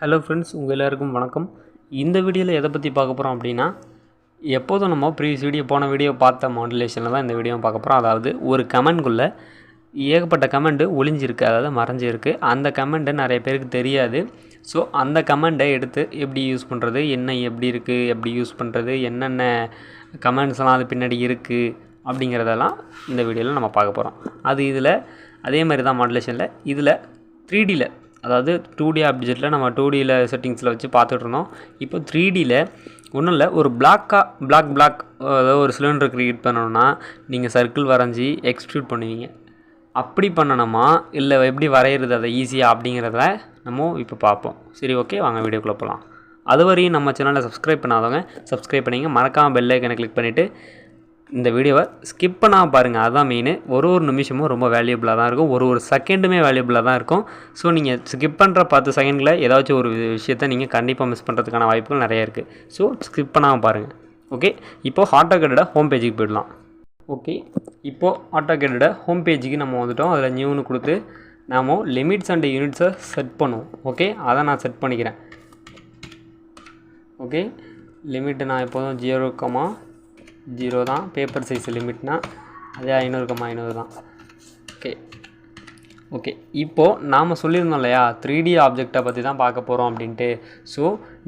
Hello friends, உங்கள் எல்லாருக்கும் வணக்கம். இந்த வீடியோவில் எதை பற்றி பார்க்க போகிறோம் அப்படின்னா, எப்போதும் நம்ம ப்ரீவியஸ் போன வீடியோ பார்த்த மாடுலேஷனில் தான் இந்த வீடியோ பார்க்க போகிறோம். அதாவது ஒரு கமெண்ட்குள்ளே ஏகப்பட்ட கமெண்ட்டு ஒளிஞ்சிருக்கு, அதாவது மறைஞ்சிருக்கு. அந்த கமெண்ட்டு நிறைய பேருக்கு தெரியாது. ஸோ அந்த கமெண்ட்டை எடுத்து எப்படி யூஸ் பண்ணுறது, என்ன எப்படி இருக்குது, எப்படி யூஸ் பண்ணுறது, என்னென்ன கமெண்ட்ஸ்லாம் அது பின்னாடி இருக்குது அப்படிங்கிறதெல்லாம் இந்த வீடியோவில் நம்ம பார்க்க போகிறோம். அது இதில் அதே மாதிரி தான் மாடுலேஷனில் இதில் 3Dயில், அதாவது 2D ஆப்ஜெக்டில் நம்ம 2Dயில் செட்டிங்ஸில் வச்சு பார்த்துட்ருந்தோம். இப்போ 3Dயில் ஒன்றும் இல்லை, ஒரு பிளாக் அதாவது ஒரு சிலிண்டர் க்ரியேட் பண்ணணுன்னா நீங்கள் சர்க்கிள் வரைஞ்சி எக்ஸ்ட்ரூட் பண்ணுவீங்க. அப்படி பண்ணணுமா இல்லை எப்படி வரைகிறது அதை ஈஸியாக அப்படிங்கிறத நம்ம இப்போ பார்ப்போம். சரி, ஓகே, வாங்க வீடியோக்குள்ளே போகலாம். அதுவரையும் நம்ம சேனலை சப்ஸ்கிரைப் பண்ணாதவங்க சப்ஸ்கிரைப் பண்ணிங்க, மறக்காமல் பெல் ஐக்கனை கிளிக் பண்ணிவிட்டு இந்த வீடியோவை ஸ்கிப் பண்ணாமல் பாருங்கள். அதுதான் மெயின். ஒரு நிமிஷமும் ரொம்ப வேல்யூபிளாக தான் இருக்கும், ஒரு செகண்டுமே வேல்யூபிளாக தான் இருக்கும். ஸோ நீங்கள் ஸ்கிப் பண்ணுற 10 செகண்டில் ஏதாச்சும் ஒரு விஷயத்தை நீங்கள் கண்டிப்பாக மிஸ் பண்ணுறதுக்கான வாய்ப்புகள் நிறைய இருக்குது. ஸோ ஸ்கிப் பண்ணாமல் பாருங்கள். ஓகே, இப்போது AutoCAD ஹோம் பேஜுக்கு போயிடலாம். ஓகே, இப்போது AutoCAD ஹோம் பேஜுக்கு நம்ம வந்துவிட்டோம். அதில் நியூன்னு கொடுத்து நாம் லிமிட்ஸ் அண்ட் யூனிட்ஸை செட் பண்ணுவோம். ஓகே, அதை நான் செட் பண்ணிக்கிறேன். ஓகே, லிமிட்டு நான் எப்போதும் 0,0 தான். பேப்பர் சைஸ் லிமிட்னா அதே 500,500 தான். ஓகே, இப்போது நாம் சொல்லியிருந்தோம் இல்லையா, 3D ஆப்ஜெக்டை பற்றி தான் பார்க்க போகிறோம் அப்படின்ட்டு. ஸோ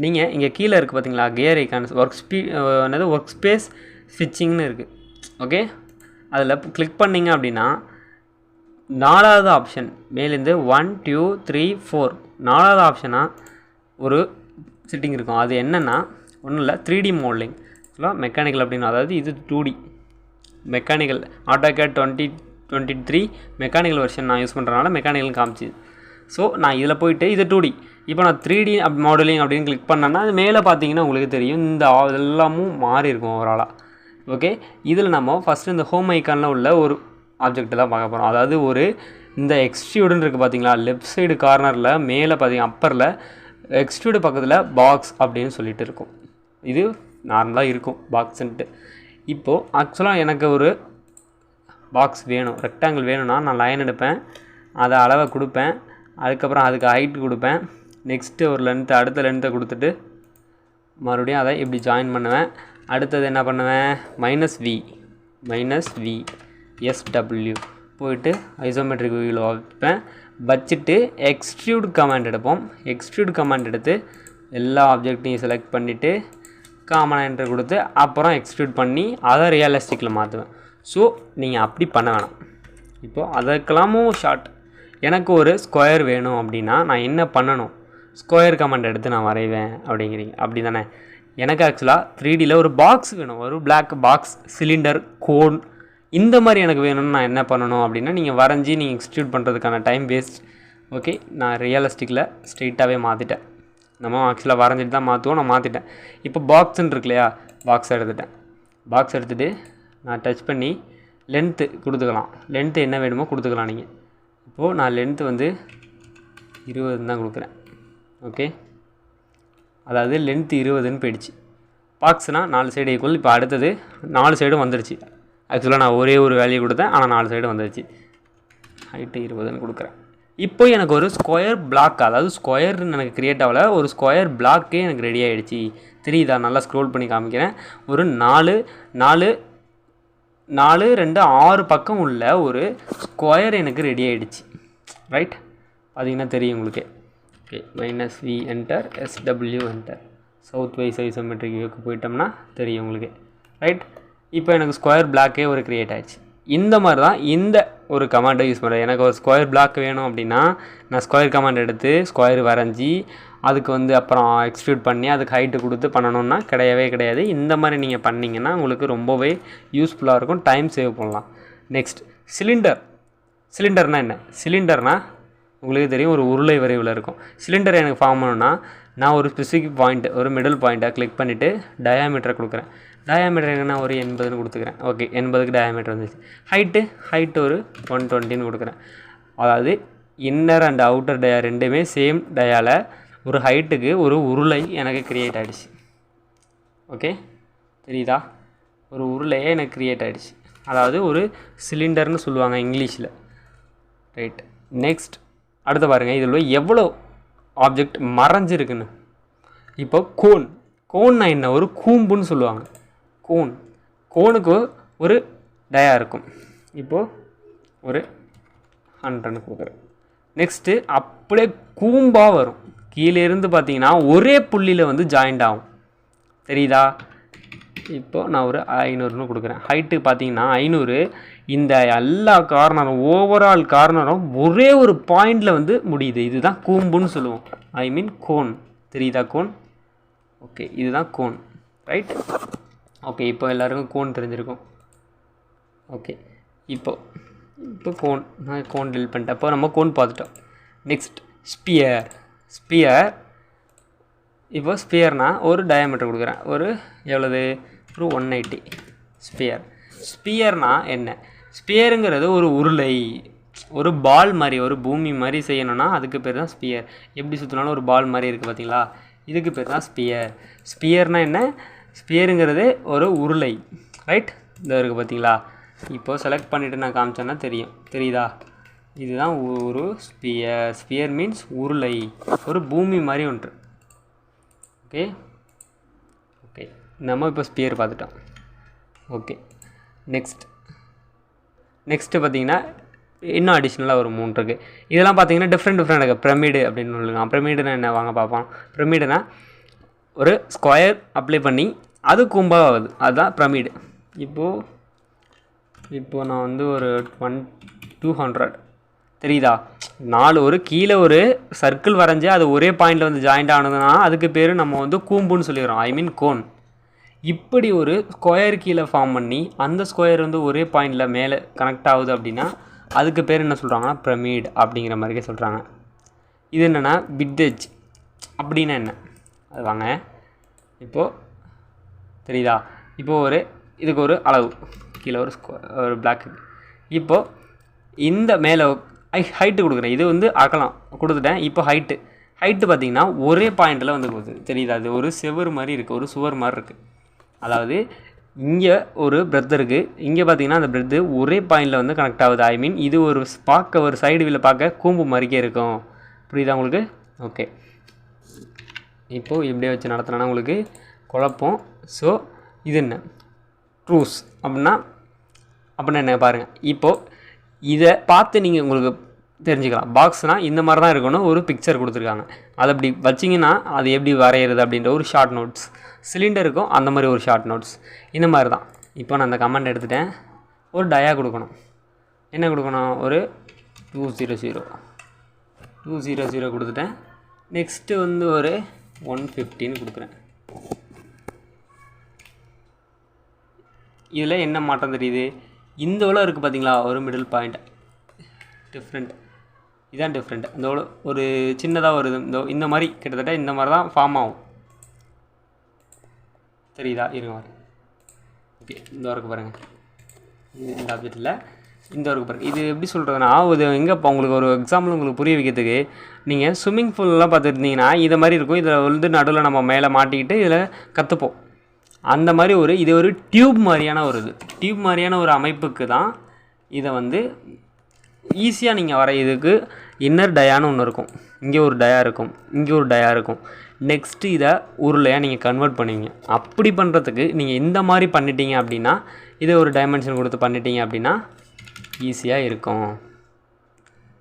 நீங்கள் இங்கே கீழே இருக்குது பார்த்தீங்களா, கியர் ஐக்கான்ஸ், ஒர்க் ஸ்பேஸ் ஸ்விட்சிங்னு இருக்குது. ஓகே, அதில் கிளிக் பண்ணிங்க அப்படின்னா 4வது ஆப்ஷன் மேலேருந்து 1 2 3 4 4வது ஆப்ஷனாக ஒரு செட்டிங் இருக்கும். அது என்னென்னா ஒன்றும் இல்லை, 3D மாடலிங் மெக்கானிக்கல் அப்படின்னு. அதாவது இது 2D mechanical. AutoCAD 2023 mechanical version நான் யூஸ் பண்ணுறதுனால மெக்கானிக்கல் காமிச்சு. ஸோ நான் இதில் போயிட்டு இது 2D. இப்போ நான் 3D மாடலிங் அப்படின்னு கிளிக் பண்ணேன்னா அது மேலே பார்த்தீங்கன்னா உங்களுக்கு தெரியும், இந்த எல்லாமும் மாறி இருக்கும் ஓவராலாக. ஓகே, இதில் நம்ம ஃபஸ்ட்டு இந்த ஹோம் ஐக்கானில் உள்ள ஒரு ஆப்ஜெக்ட் தான் பார்க்க போகிறோம். அதாவது இந்த எக்ஸ்ட்ரூடுன்னு இருக்குது பார்த்தீங்களா, லெஃப்ட் சைடு கார்னரில் மேலே பார்த்தீங்கன்னா அப்பரில் எக்ஸ்ட்ரூடு பக்கத்தில் பாக்ஸ் அப்படின்னு சொல்லிட்டு இருக்கும். இது நார்மலாக இருக்கும் பாக்ஸுன்ட்டு. இப்போது ஆக்சுவலாக எனக்கு ஒரு பாக்ஸ் வேணும், ரெக்டாங்கிள் வேணும்னா நான் லைன் எடுப்பேன், அதை அளவை கொடுப்பேன், அதுக்கப்புறம் அதுக்கு ஹைட்டு கொடுப்பேன், நெக்ஸ்ட்டு ஒரு லென்த்து, அடுத்த லென்த்தை கொடுத்துட்டு மறுபடியும் அதை இப்படி ஜாயின் பண்ணுவேன். அடுத்தது என்ன பண்ணுவேன், -v SW போயிட்டு ஐசோமெட்ரிக் வியூவில் வைப்பேன். வச்சுட்டு எக்ஸ்ட்ரூட் கமாண்ட் எடுப்போம். எக்ஸ்ட்ரூட் கமாண்ட் எடுத்து எல்லா ஆப்ஜெக்டையும் செலக்ட் பண்ணிவிட்டு காமன் என்டர் கொடுத்து அப்புறம் எக்ஸ்ட்ரூட் பண்ணி அதை ரியலிஸ்டிக்கில் மாற்றுவேன். ஸோ நீங்கள் அப்படி பண்ண வேணாம். இப்போது அதுக்கெல்லாமும் ஷார்ட். எனக்கு ஒரு ஸ்கொயர் வேணும் அப்படின்னா நான் என்ன பண்ணணும், ஸ்கொயர் கமாண்ட் எடுத்து நான் வரைவேன் அப்படிங்கிறீங்க, அப்படி தானே. எனக்கு ஆக்சுவலாக 3Dயில் ஒரு பாக்ஸ் வேணும், ஒரு பிளாக் பாக்ஸ், சிலிண்டர், கோன், இந்த மாதிரி எனக்கு வேணும்னு நான் என்ன பண்ணணும் அப்படின்னா, நீங்கள் வரைஞ்சி நீங்கள் எக்ஸ்ட்ரூட் பண்ணுறதுக்கான டைம் வேஸ்ட். ஓகே, நான் ரியலிஸ்டிக்கில் ஸ்ட்ரெயிட்டாகவே மாற்றிட்டேன். நம்ம ஆக்சுவலாக வரைஞ்சிட்டு தான் மாற்றுவோம், நான் மாற்றிட்டேன். இப்போ பாக்ஸுன்னு இருக்கு இல்லையா, பாக்ஸ் எடுத்துட்டேன். பாக்ஸ் எடுத்துகிட்டு நான் டச் பண்ணி லென்த்து கொடுத்துக்கலாம். லென்த்து என்ன வேணுமோ கொடுத்துக்கலாம் நீங்கள். இப்போது நான் லென்த்து 20 தான் கொடுக்குறேன். ஓகே, அதாவது லென்த்து 20ன்னு போயிடுச்சு. பாக்ஸ்னால் 4 சைடு ஈக்குவல். இப்போ அடுத்தது 4 சைடும் வந்துடுச்சு. ஆக்சுவலாக நான் ஒரே ஒரு வேல்யூ கொடுத்தேன், ஆனால் 4 சைடு வந்துடுச்சு. ஹைட்டு 20ன்னு கொடுக்குறேன். இப்போ எனக்கு ஒரு ஸ்கொயர் பிளாக், அதாவது ஸ்கொயர்னு எனக்கு க்ரியேட் ஆகலை, ஒரு ஸ்கொயர் பிளாக்கே எனக்கு ரெடி ஆகிடுச்சு. தெரியுதா, நல்லா ஸ்க்ரோல் பண்ணி காமிக்கிறேன். ஒரு 4 2 6 பக்கம் உள்ள ஒரு ஸ்கொயர் எனக்கு ரெடி ஆகிடுச்சு. ரைட், பார்த்திங்கன்னா தெரியும் உங்களுக்கு. Okay, -v enter, SW enter, south west isometric வியூக்கு போயிட்டோம்னா தெரியும் உங்களுக்கு. ரைட், இப்போ எனக்கு ஸ்கொயர் பிளாக்கே ஒரு க்ரியேட் ஆகிடுச்சு. இந்த மாதிரி தான் இந்த ஒரு கமாண்டை யூஸ் பண்ணுறேன். எனக்கு ஒரு ஸ்கொயர் பிளாக் வேணும் அப்படின்னா நான் ஸ்கொயர் கமாண்ட் எடுத்து ஸ்கொயர் வரைஞ்சி அதுக்கு அப்புறம் எக்ஸ்ட்ரூட் பண்ணி அதுக்கு ஹைட்டு கொடுத்து பண்ணணுன்னா கிடையவே கிடையாது. இந்த மாதிரி நீங்கள் பண்ணிங்கன்னா உங்களுக்கு ரொம்பவே யூஸ்ஃபுல்லாக இருக்கும், டைம் சேவ் பண்ணலாம். நெக்ஸ்ட் சிலிண்டர்னால் என்ன, சிலிண்டர்னால் உங்களுக்கு தெரியும், ஒரு உருளை வரைவில் இருக்கும். சிலிண்டர் எனக்கு ஃபார்ம் பண்ணணுன்னா நான் ஒரு ஸ்பெசிஃபிக் பாயிண்ட், ஒரு மிடில் பாயிண்ட்டை கிளிக் பண்ணிவிட்டு டயாமீட்டரை கொடுக்குறேன். டயாமீட்டர் எங்கன்னா ஒரு 80ன்னு கொடுத்துக்கிறேன். ஓகே, 80க்கு டயாமீட்டர் வந்துச்சு. ஹைட்டு ஒரு 120ன்னு கொடுக்குறேன். அதாவது இன்னர் அண்ட் அவுட்டர் டயா ரெண்டுமே சேம் டயாவில் ஒரு ஹைட்டுக்கு ஒரு உருளை எனக்கு க்ரியேட் ஆகிடுச்சு. ஓகே, தெரியுதா, ஒரு உருளையே எனக்கு க்ரியேட் ஆகிடுச்சு. அதாவது ஒரு சிலிண்டர்னு சொல்லுவாங்க இங்கிலீஷில். ரைட், நெக்ஸ்ட் அடுத்து பாருங்கள், இதில் எவ்வளோ ஆப்ஜெக்ட் மறைஞ்சிருக்குன்னு. இப்போ கோன்னா என்ன, ஒரு கூம்புன்னு சொல்லுவாங்க. கோனுக்கு ஒரு டயா இருக்கும். இப்போது ஒரு 100 கொடுக்குறேன். நெக்ஸ்ட்டு அப்படியே கூம்பாக வரும். கீழே இருந்து பார்த்தீங்கன்னா ஒரே புள்ளியில் வந்து ஜாயிண்ட் ஆகும். தெரியுதா? இப்போது நான் ஒரு 500 கொடுக்குறேன். ஹைட்டு பார்த்தீங்கன்னா 500. இந்த எல்லா கார்னரும் ஓவரால் கார்னரும் ஒரே ஒரு பாயிண்டில் வந்து முடியுது. இதுதான் கூம்புன்னு சொல்லுவோம். ஐ மீன் கோன். தெரியுதா கோன்? ஓகே, இதுதான் கோன். ரைட்? ஓகே, இப்போ எல்லாருக்கும் கோன் தெரிஞ்சிருக்கும். ஓகே, இப்போ நான் கோன் டெல் பண்ணிட்டேன். அப்போ நம்ம கோன் பார்த்துட்டோம். Next sphere. இப்போ ஸ்பியர்னால் ஒரு டயாமீட்டர் கொடுக்குறேன். ஒரு எவ்வளவு? ஒரு 180. ஸ்பியர்னால் என்ன? ஸ்பியருங்கிறது ஒரு உருளை, ஒரு பால் மாதிரி, ஒரு பூமி மாதிரி செய்யணும்னா அதுக்கு பேர் தான் ஸ்பியர். எப்படி சுற்றினாலும் ஒரு பால் மாதிரி இருக்குது பார்த்தீங்களா? இதுக்கு பேர் தான் ஸ்பியர்னால் என்ன? ஸ்பியருங்கிறது ஒரு உருளை. ரைட்? இந்த இருக்குது பார்த்தீங்களா? இப்போது செலக்ட் பண்ணிவிட்டு நான் காமிச்சேன்னா தெரியுதா? இதுதான் ஒரு ஸ்பியர் மீன்ஸ் உருளை, ஒரு பூமி மாதிரி ஒன்று. ஓகே, நம்ம இப்போ ஸ்பியர் பார்த்துட்டோம். ஓகே, நெக்ஸ்ட்டு பார்த்தீங்கன்னா இன்னும் அடிஷ்னலாக ஒரு 3 இருக்குது. இதெல்லாம் பார்த்தீங்கன்னா டிஃப்ரெண்ட் இருக்குது. பிரமிடு அப்படின்னு சொல்லுங்க. பிரமிடுனா என்ன வாங்க பார்ப்போம். பிரமிடுனா ஒரு ஸ்கொயர் அப்ளை பண்ணி அது கூம்பாக ஆகுது, அதுதான் பிரமிடு. இப்போது நான் வந்து ஒரு 200 தெரியுதா? 4 ஒரு கீழே ஒரு சர்க்கிள் வரைஞ்சி அது ஒரே பாயிண்டில் வந்து ஜாயிண்ட் ஆனதுன்னா அதுக்கு பேர் நம்ம வந்து கூம்புன்னு சொல்லிடுறோம். ஐ மீன் கோன். இப்படி ஒரு ஸ்கொயர் கீழே ஃபார்ம் பண்ணி அந்த ஸ்கொயர் வந்து ஒரே பாயிண்டில் மேலே கனெக்ட் ஆகுது அப்படின்னா அதுக்கு பேர் என்ன சொல்கிறாங்கன்னா பிரமிட் அப்படிங்கிற மாதிரிக்கே சொல்கிறாங்க. இது என்னென்னா பிட்டேஜ் அப்படின்னா என்ன அது வாங்க. இப்போது தெரியுதா? இப்போது இதுக்கு ஒரு அளவு கீழே ஒரு பிளாக். இப்போது இந்த மேலே ஹைட்டு கொடுக்குறேன். இது வந்து அகலம் கொடுத்துட்டேன். இப்போ ஹைட்டு பார்த்திங்கன்னா ஒரே பாயிண்டில் வந்து போகுது. தெரியுதா? அது ஒரு செவர் மாதிரி இருக்குது, ஒரு சுவர் மாதிரி இருக்குது. அதாவது இங்கே ஒரு பிரெத் இருக்குது, இங்கே பார்த்தீங்கன்னா அந்த பிரெத்து ஒரே பாயிண்டில் வந்து கனெக்ட் ஆகுது. ஐ மீன் இது ஒரு பார்க்க ஒரு சைடு வியில் பார்க்க கூம்பு மாதிரிக்கே இருக்கும். புரியுதா உங்களுக்கு? ஓகே, இப்போது இப்படியே வச்சு நடத்தினா உங்களுக்கு குழப்பம். ஸோ இது என்ன ட்ரூஸ் அப்படின்னா என்ன பாருங்கள். இப்போது இதை பார்த்து நீங்கள் உங்களுக்கு தெரிஞ்சுக்கலாம். பாக்ஸ்னால் இந்த மாதிரி தான் இருக்கணும். ஒரு பிக்சர் கொடுத்துருக்காங்க. அதை அப்படி வச்சிங்கன்னா அது எப்படி வரைகிறது அப்படின்ற ஒரு ஷார்ட் நோட்ஸ். சிலிண்டருக்கும் அந்த மாதிரி ஒரு ஷார்ட் நோட்ஸ் இந்த மாதிரி தான். இப்போ நான் அந்த கமெண்ட் எடுத்துட்டேன். ஒரு டயா கொடுக்கணும். என்ன கொடுக்கணும்? ஒரு 200 கொடுத்துட்டேன். நெக்ஸ்ட்டு வந்து ஒரு 115 கொடுக்குறேன். இதில் என்ன மாற்றம் தெரியுது? இந்த எவ்வளோ இருக்குது பார்த்தீங்களா? ஒரு மிடில் பாயிண்ட் டிஃப்ரெண்ட். இதுதான் டிஃப்ரெண்ட். இந்த ஒரு சின்னதாக வருது. இந்த மாதிரி கிட்டத்தட்ட இந்த மாதிரி தான் ஃபார்ம் ஆகும். தெரியுதா? இருங்க மாதிரி. ஓகே, இந்த வரைக்கும் பாருங்கள். இந்த ஆப்ஜெக்டில் இந்த வரைக்கும் பாருங்கள். இது எப்படி சொல்கிறதுனா இது எங்கே இப்போ உங்களுக்கு ஒரு எக்ஸாம்பிள் உங்களுக்கு புரிய வைக்கிறதுக்கு நீங்கள் ஸ்விம்மிங் பூல்லாம் பார்த்துருந்தீங்கன்னா இதை மாதிரி இருக்கும். இதில் வந்து நடுவில் நம்ம மேலே மாட்டிக்கிட்டு இதில் கற்றுப்போம். அந்த மாதிரி இது ஒரு டியூப் மாதிரியான டியூப் மாதிரியான ஒரு அமைப்புக்கு தான் இதை வந்து ஈஸியாக நீங்கள் வரையிறதுக்கு இன்னர் டயான்னு ஒன்று இருக்கும். இங்கே ஒரு டயா இருக்கும், இங்கே ஒரு டயா இருக்கும். நெக்ஸ்ட்டு இதை உருளையாக நீங்கள் கன்வெர்ட் பண்ணுவீங்க. அப்படி பண்ணுறதுக்கு நீங்கள் இந்த மாதிரி பண்ணிட்டீங்க அப்படின்னா இதை ஒரு டைமென்ஷன் கொடுத்து பண்ணிட்டீங்க அப்படின்னா ஈஸியாக இருக்கும்.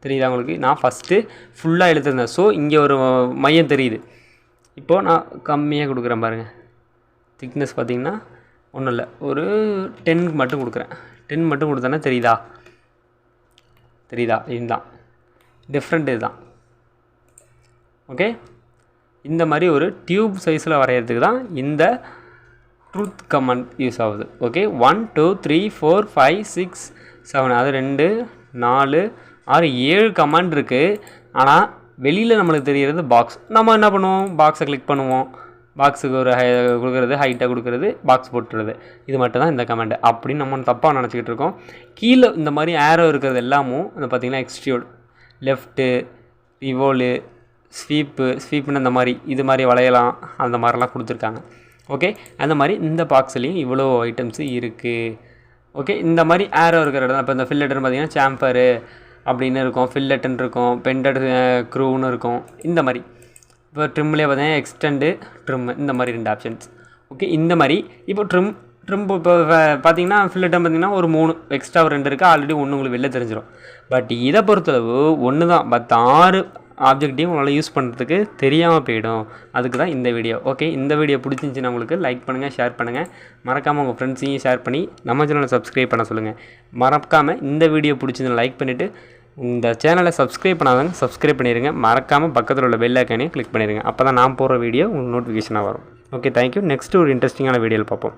தெரியுதா உங்களுக்கு? நான் ஃபஸ்ட்டு ஃபுல்லாக எழுத்துருந்தேன். ஸோ இங்கே ஒரு மையம் தெரியுது. இப்போது நான் கம்மியாக கொடுக்குறேன் பாருங்கள். திக்னஸ் பார்த்திங்கன்னா ஒன்றும் இல்லை, ஒரு 10 மட்டும் கொடுக்குறேன். 10 மட்டும் கொடுத்தேன்னா தெரியுதா? இதுதான் டிஃப்ரெண்ட். இதுதான் ஓகே. இந்த மாதிரி ஒரு டியூப் சைஸில் வரைகிறதுக்கு தான் இந்த ட்ரூத் கமெண்ட் யூஸ் ஆகுது. ஓகே, 1 2 3 4 5 6 7 அது 2 4 6 7 கமெண்ட் இருக்குது. ஆனால் வெளியில் நம்மளுக்கு தெரிகிறது பாக்ஸ். நம்ம என்ன பண்ணுவோம்? பாக்ஸை கிளிக் பண்ணுவோம். பாக்ஸுக்கு ஒரு கொடுக்குறது, ஹைட்டாக கொடுக்குறது, பாக்ஸ் போட்டுறது. இது மட்டும் தான் இந்த கமெண்ட் அப்படின்னு நம்ம தப்பாக நினச்சிக்கிட்டு இருக்கோம். கீழே இந்த மாதிரி ஏரோ இருக்கிறது எல்லாமும் அந்த பார்த்திங்கன்னா எக்ஸ்ட்ரியூட், லெஃப்ட்டு, ரிவோலு, ஸ்வீப்புன்னு இந்த மாதிரி இது மாதிரி வளையலாம் அந்த மாதிரிலாம் கொடுத்துருக்காங்க. ஓகே, அந்த மாதிரி இந்த பாக்ஸ்லேயும் இவ்வளோ ஐட்டம்ஸு இருக்குது. ஓகே, இந்த மாதிரி ஏரோ இருக்கிற இடம். இப்போ இந்த ஃபில்லெட்டுன்னு பார்த்திங்கன்னா சாம்பரு அப்படின்னு இருக்கும், ஃபில்லெட்டுன்னு இருக்கும், பெண்டட் க்ரூன்னு இருக்கும். இந்த மாதிரி இப்போ ட்ரிம்லேயே பார்த்தீங்கன்னா எக்ஸ்டெண்டு ட்ரிம் இந்த மாதிரி 2 ஆப்ஷன்ஸ். ஓகே, இந்த மாதிரி இப்போ ட்ரிம் இப்போ பார்த்தீங்கன்னா ஃபில்லட்டம் பார்த்தீங்கன்னா ஒரு 3 எக்ஸ்ட்ரா 2 இருக்குது. ஆல்ரெடி ஒன்று உங்களுக்கு வெளில தெரிஞ்சிடும். பட் இதை பொறுத்தளவு ஒன்று தான், பட் 6 ஆப்ஜெக்டையும் உங்களால் யூஸ் பண்ணுறதுக்கு தெரியாமல் போயிடும். அதுக்கு தான் இந்த வீடியோ. ஓகே, இந்த வீடியோ பிடிச்சிருந்துச்சின்னா உங்களுக்கு லைக் பண்ணுங்கள், ஷேர் பண்ணுங்கள். மறக்காமல் உங்கள் ஃப்ரெண்ட்ஸையும் ஷேர் பண்ணி நம்ம சேனலை சப்ஸ்கிரைப் பண்ண சொல்லுங்கள். மறக்காமல் இந்த வீடியோ பிடிச்சிருந்தா லைக் பண்ணிவிட்டு இந்த சேனலை சப்ஸ்கிரைப் பண்ணாதவங்க சப்ஸ்கிரைப் பண்ணிடுங்க. மறக்காமல் பக்கத்தில் உள்ள பெல் ஐக்கானையும் கிளிக் பண்ணிடுங்க. அப்போ தான் நான் போடுற வீடியோ உங்களுக்கு நோட்டிஃபிகேஷனாக வரும். Okay, thank you. நெக்ஸ்ட்டு ஒரு இன்ட்ரெஸ்டிங்கான வீடியோவில் பார்ப்போம்.